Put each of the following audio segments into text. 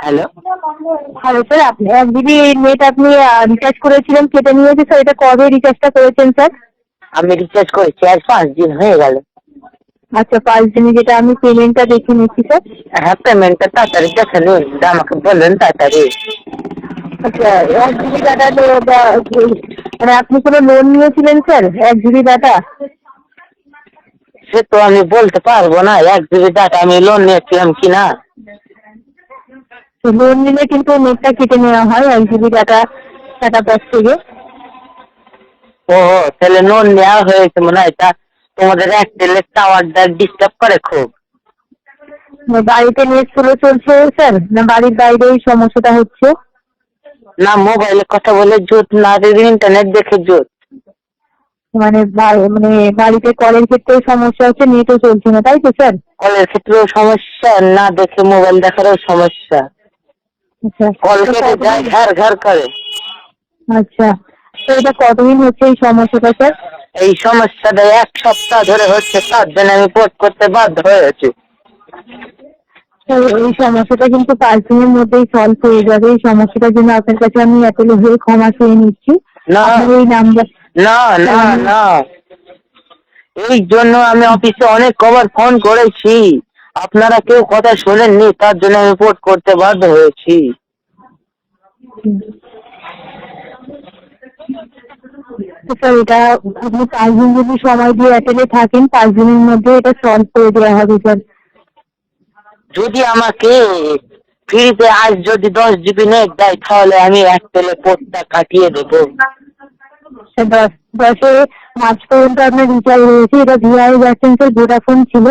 Hello. Hello sir, আপনি 1 GB net আপনি recharge করেছিলেন, কেটে নিয়েছে স্যার। এটা কবে রিচার্জটা করেছেন স্যার? আমি রিচার্জ করেছি আজ 5 দিন হয়ে গেল। আচ্ছা, 5 দিনে যেটা আমি পেমেন্টটা দেখে নিচ্ছি স্যার। হ্যাঁ, পেমেন্টটা তাড়াতাড়ি দেখে নিন, আমাকে বললেন তাড়াতাড়ি। আচ্ছা, 1 জিবি ডাটা মানে আপনি কোনো লোন নিয়েছিলেন স্যার 1 জিবি ডাটা? সে তো আমি বলতে পারবো না 1 জিবি ডাটা আমি লোন নিয়েছিলাম কিনা। লোন নিলে কিন্তু নেটটা কেটে নেওয়া হয় 1 জিবি ডাটা ডাটা প্যাক থেকে। ও, তাহলে লোন নেওয়া হয়েছে মনে হয়। তা তোমাদের এয়ারটেলের টাওয়ারটা ডিস্টার্ব করে খুব। বাড়িতে নেট স্লো চলছে স্যার, না বাড়ির বাইরে এই সমস্যাটা হচ্ছে? না, মোবাইলে কথা বলে জোত, না ইন্টারনেট দেখে জোত। মানে মানে বাড়িতে কলের ক্ষেত্রেও সমস্যা হচ্ছে, নেটও চলছে না, তাই তো স্যার? কলের ক্ষেত্রেও সমস্যা, না দেখে মোবাইল দেখারও সমস্যা। আচ্ছা, কল কেটে যায়, ঘর ঘর করে। আচ্ছা, তো এটা কতদিন হচ্ছে এই সমস্যাটা স্যার? এই সমস্যাটা 1 সপ্তাহ ধরে হচ্ছে, তার জন্য আমি পোর্ট করতে বাধ্য হয়েছি। এই সমস্যাটা কিন্তু 5 দিনের মধ্যেই সলভ হয়ে যাবে। এই সমস্যাটার জন্য আপনার কাছে আমি এতগুলো হয়ে ক্ষমা চেয়ে নিচ্ছি। না আপনার এই নাম্বার না না না, এই জন্য আমি অফিসে অনেক কবার ফোন করেছি, আপনারা কেউ কথা শোনেননি, তার জন্য আমি পোর্ট করতে বাধ্য হয়েছি। স্যার, এটা আপনি 5 দিন যদি সময় দিয়ে এয়ারটেলে থাকেন, 5 দিনের মধ্যে এটা সলভ করে দেওয়া হবে স্যার। যদি আমাকে ফ্রিতে আজ যদি 10 জিবি নেট দেয়, তাহলে আমি এয়ারটেলে পোর্টটা কাটিয়ে দেবো। দশে মার্চ পর্যন্ত আপনার রিচার্জ হয়েছে। এটা ভিআই যাচ্ছেন স্যার, ভোডাফোন ছিল।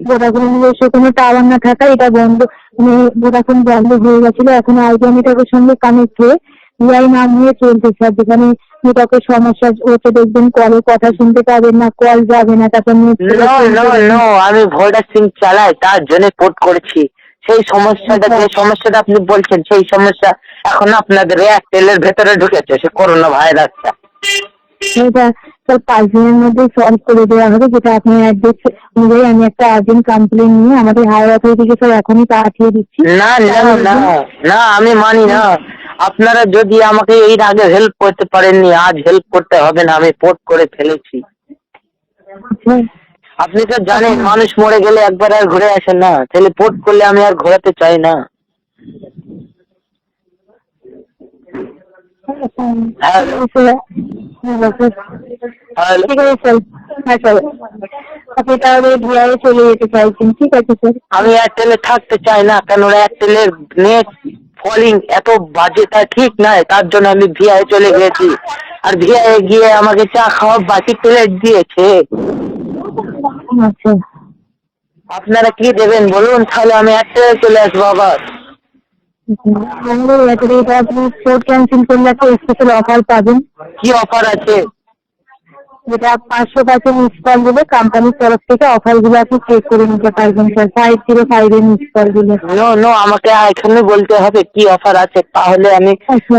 ভোডাফোনের নিজস্ব কোনো টাওয়ার না থাকা এটা বন্ধ, মানে ভোডাফোন বন্ধ হয়ে গেছিল। এখন আইডিয়া নেটওয়ার্কের সঙ্গে কানেক্ট হয়ে ভিআই নাম নিয়ে চলছে স্যার। যেখানে নেটওয়ার্কের সমস্যা হচ্ছে, দেখবেন কলে কথা শুনতে পাবেন না, কল যাবে না, তারপর আমি ভোডা সিম চালাই, তার জন্য পোর্ট করেছি। সেই সমস্যাটা, যে সমস্যাটা আপনি বলছেন, সেই সমস্যা এখন আপনাদের এয়ারটেলের ভেতরে ঢুকেছে, সে করোনা ভাইরাসটা। এটা স্যার 5 দিনের মধ্যে সলভ করে দেওয়া হবে। যেটা আপনার অ্যাড্রেস অনুযায়ী আমি একটা আর্জেন্ট কমপ্লেন নিয়ে আমাদের হায়ার অথরিটিকে স্যার এখনই পাঠিয়ে দিচ্ছি। না না না না, আমি মানি না। আপনারা যদি আমাকে এর আগে হেল্প করতে পারেননি, আজ হেল্প করতে হবে না, আমি পোর্ট করে ফেলেছি। আপনি তো জানেন, মানুষ মরে গেলে একবার আর ঘুরে আসে না, তাহলে পোর্ট করলে আমি আর ঘোরাতে চাই না। ঠিক আছে স্যার। হ্যাঁ স্যার, আপনি তাহলে ভিআই চলে যেতে চাইছেন, ঠিক আছে স্যার। আমি এয়ারটেলে থাকতে চাই না, কেন এয়ারটেলের নেট ফলিং এত বাজে, তা ঠিক নয়। তার জন্য আমি ভিআই চলে গেছি, আর ভিআই গিয়ে আমাকে চা খাওয়া বাকি প্লেট দিয়েছে। আচ্ছা, আপনারা কি দেবেন বলুন, তাহলে আমি এয়ারটেলে চলে আসবো আবার। আমাদের এয়ারটেলে এটা আপনি পোর্ট ক্যান্সেল করলে একটা স্পেশাল অফার পাবেন। কি অফার আছে? যেটা 500% মিস কল দিলে কোম্পানির তরফ থেকে অফারগুলো আপনি চেক করে নিতে পারবেন স্যার। 505 মিস কল দিলে। নো নো, আমাকে এখানে বলতে হবে কি অফার আছে, তাহলে আমি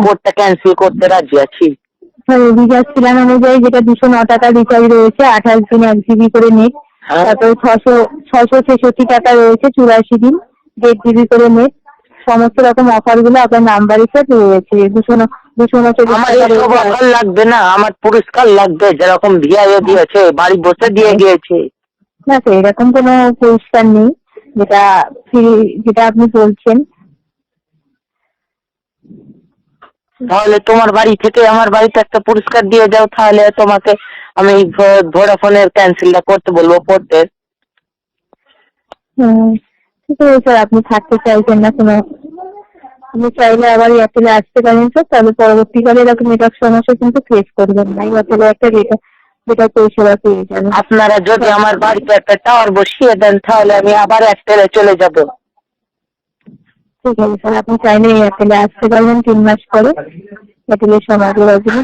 কোডটা ক্যান্সেল করতে রাজি আছি। স্যার, রিচার্জ প্ল্যান অনুযায়ী যেটা 209 টাকা রিচার্জ রয়েছে, 28 দিন 1 জিবি করে নেট। তারপরে 666 টাকা রয়েছে 84 দিন 1.5 জিবি করে নেট। সমস্ত রকম অফার গুলো আপনার নাম্বারে স্যার রয়েছে। 239 আমার টাকা এসব রয়েছে। অফার লাগবে না, আমার পুরস্কার লাগবে, যেরকম ভিআইও দিয়েছে, বাড়ি বসে দিয়ে গিয়েছে। না স্যার, এরকম কোনো পুরস্কার নেই যেটা ফ্রি, যেটা আপনি বলছেন। তাহলে তোমার বাড়ি থেকে আমার বাড়িতে একটা পুরস্কার দিয়ে যাও, তাহলে তোমাকে আমি ভোডাফোনের ক্যান্সেলটা করতে বলবো পড়তে। ঠিক আছে স্যার, আপনি থাকতে চাইছেন না কোনো, আপনি চাইলে আবার এয়ারটেলে আসতে পারেন স্যার। তাহলে পরবর্তীকালে এরকম নেটওয়ার্ক সমস্যা কিন্তু ফেস করবেন না। এয়ারটেলে একটা যেটা পরিষেবা পেয়ে যাবেন। আপনারা যদি আমার বাড়িতে একটা টাওয়ার বসিয়ে দেন, তাহলে আমি আবার এয়ারটেলে চলে যাব। ঠিক আছে স্যার, আপনি চাইলে এয়ারটেলে আসতে পারবেন 3 মাস পরে এয়ারটেলের সময় দেওয়ার জন্য।